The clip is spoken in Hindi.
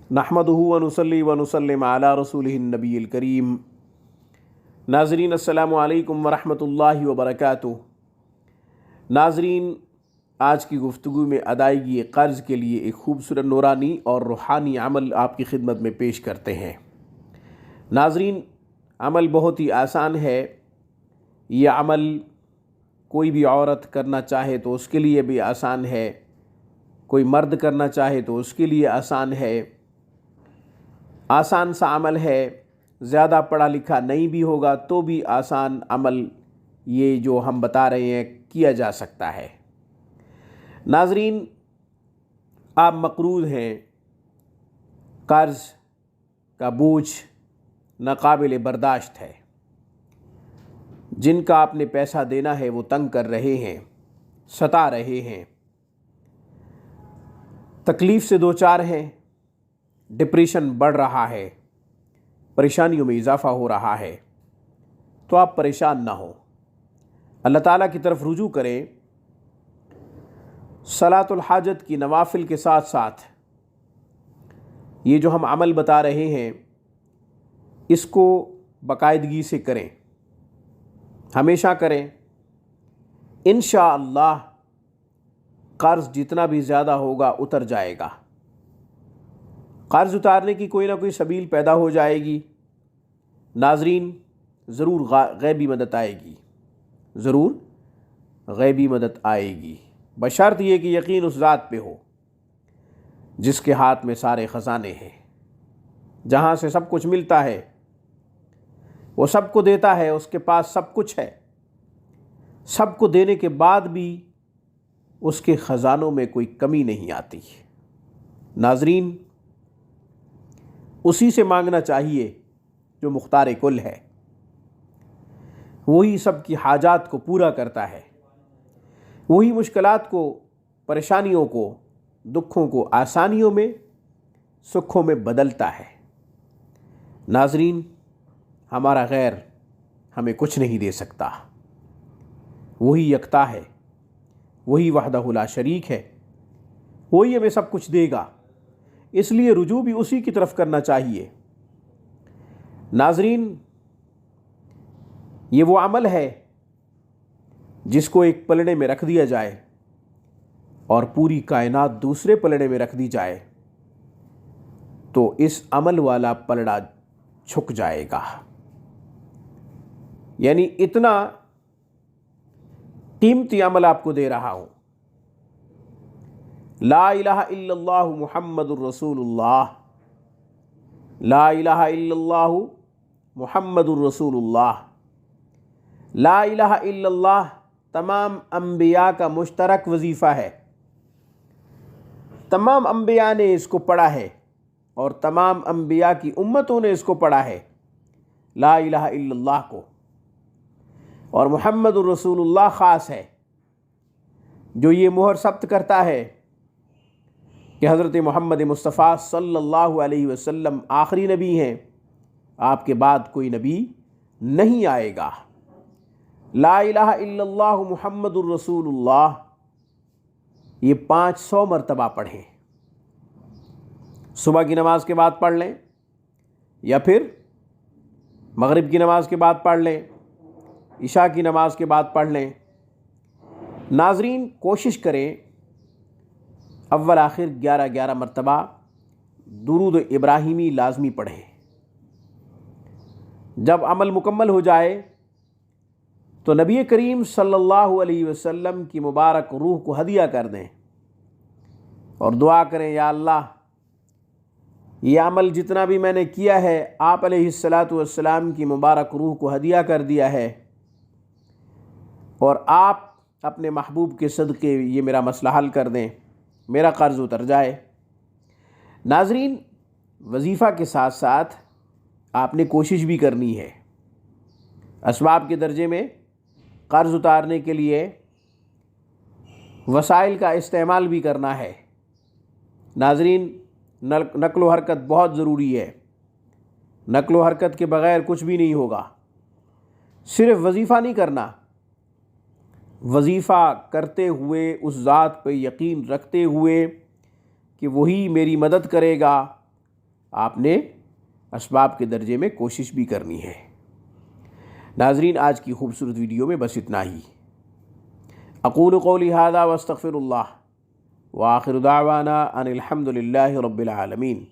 नहमदुहु व नुसल्ली व नुसल्लिम अला रसूलिहिन नबिय्यिल करीम। नाज़रीन अस्सलामु अलैकुम व रहमतुल्लाहि व बरकातुहू। नाज़रीन, आज की गुफ्तगू में अदायगी क़र्ज़ के लिए एक खूबसूरत नूरानी और रूहानी अमल आपकी खिदमत में पेश करते हैं। नाज़रीन, अमल बहुत ही आसान है। यह अमल कोई भी औरत करना चाहे तो उसके लिए भी आसान है, कोई मर्द करना चाहे तो उसके लिए आसान है। आसान सा अमल है, ज़्यादा पढ़ा लिखा नहीं भी होगा तो भी आसान अमल ये जो हम बता रहे हैं किया जा सकता है। नाज़रीन, आप मक़रूज़ हैं, कर्ज़ का बोझ नाकाबिल बर्दाश्त है। जिनका आपने पैसा देना है वो तंग कर रहे हैं, सता रहे हैं, तकलीफ़ से दो चार हैं, डिप्रेशन बढ़ रहा है, परेशानियों में इजाफ़ा हो रहा है, तो आप परेशान ना हो, अल्लाह ताला की तरफ रुजू करें। सलातुल हाजत की नवाफिल के साथ साथ ये जो हम अमल बता रहे हैं इसको बाकायदगी से करें, हमेशा करें। इंशाअल्लाह कर्ज़ जितना भी ज़्यादा होगा उतर जाएगा। कर्ज़ उतारने की कोई ना कोई सबील पैदा हो जाएगी। नाज़रीन, ज़रूर गैबी मदद आएगी, ज़रूर गैबी मदद आएगी, बशर्त ये कि यकीन उस ज़ात पे हो जिसके हाथ में सारे ख़ज़ाने हैं, जहाँ से सब कुछ मिलता है, वो सबको देता है, उसके पास सब कुछ है। सबको देने के बाद भी उसके ख़ज़ानों में कोई कमी नहीं आती। नाज़रीन, उसी से मांगना चाहिए जो मुख्तार कुल है। वही सबकी हाजात को पूरा करता है, वही मुश्किलात को, परेशानियों को, दुखों को आसानियों में, सुखों में बदलता है। नाज़रीन, हमारा गैर हमें कुछ नहीं दे सकता। वही यकता है, वही वहदहु ला शरीक है, वही हमें सब कुछ देगा। इसलिए रुजू भी उसी की तरफ करना चाहिए। नाज़रीन, ये वो अमल है जिसको एक पलड़े में रख दिया जाए और पूरी कायनात दूसरे पलड़े में रख दी जाए तो इस अमल वाला पलड़ा झुक जाएगा। यानी इतना कीमती अमल आपको दे रहा हूँ। ला इलाहा इल्लल्लाहु मुहम्मदुर रसूलुल्लाह, ला इलाहा इल्लल्लाहु मुहम्मदुर रसूलुल्लाह। ला इलाहा इल्लल्लाह तमाम अंबिया का मुश्तरक वजीफ़ा है। तमाम अंबिया ने इसको पढ़ा है और तमाम अंबिया की उम्मतों ने इसको पढ़ा है, ला इलाहा इल्लल्लाह को। और मुहम्मदुर रसूलुल्लाह ख़ास है, जो ये मोहर सब्त करता है कि हज़रत मोहम्मद मुस्तफ़ा सल्लल्लाहु अलैहि वसल्लम आखिरी नबी हैं, आपके बाद कोई नबी नहीं आएगा। ला इलाहा इल्लल्लाहु मुहम्मदुर रसूलुल्लाह ये 500 मरतबा पढ़ें। सुबह की नमाज के बाद पढ़ लें या फिर मगरिब की नमाज के बाद पढ़ लें, इशा की नमाज के बाद पढ़ लें। नाज़रीन, कोशिश करें अव्वल आखिर 11-11 मरतबा दुरूद इब्राहिमी लाजमी पढ़ें। जब अमल मुकम्मल हो जाए तो नबी करीम सल्लल्लाहु अलैहि वसल्लम की मुबारक रूह को हदिया कर दें और दुआ करें, या अल्लाह, ये अमल जितना भी मैंने किया है आप अलैहिस्सलातु वस्सलाम की मुबारक रूह को हदिया कर दिया है और आप अपने महबूब के सदक़े ये मेरा मसला हल कर दें, मेरा कर्ज़ उतर जाए। नाज़रीन, वजीफ़ा के साथ साथ आपने कोशिश भी करनी है। असबाब के दर्जे में कर्ज़ उतारने के लिए वसाइल का इस्तेमाल भी करना है। नाज़रीन, नक़्ल व हरकत बहुत ज़रूरी है। नक़्ल व हरकत के बग़ैर कुछ भी नहीं होगा। सिर्फ़ वजीफ़ा नहीं करना, वजीफ़ा करते हुए उस ज़ात पे यकीन रखते हुए कि वही मेरी मदद करेगा, आपने असबाब के दर्जे में कोशिश भी करनी है। नाज़रीन, आज की खूबसूरत वीडियो में बस इतना ही। अक़ूलु क़ौली हाज़ा वस्तग़फ़िरुल्लाह व आख़िरु दाअवाना अनिल हम्दुलिल्लाहि रब्बिल आलमीन।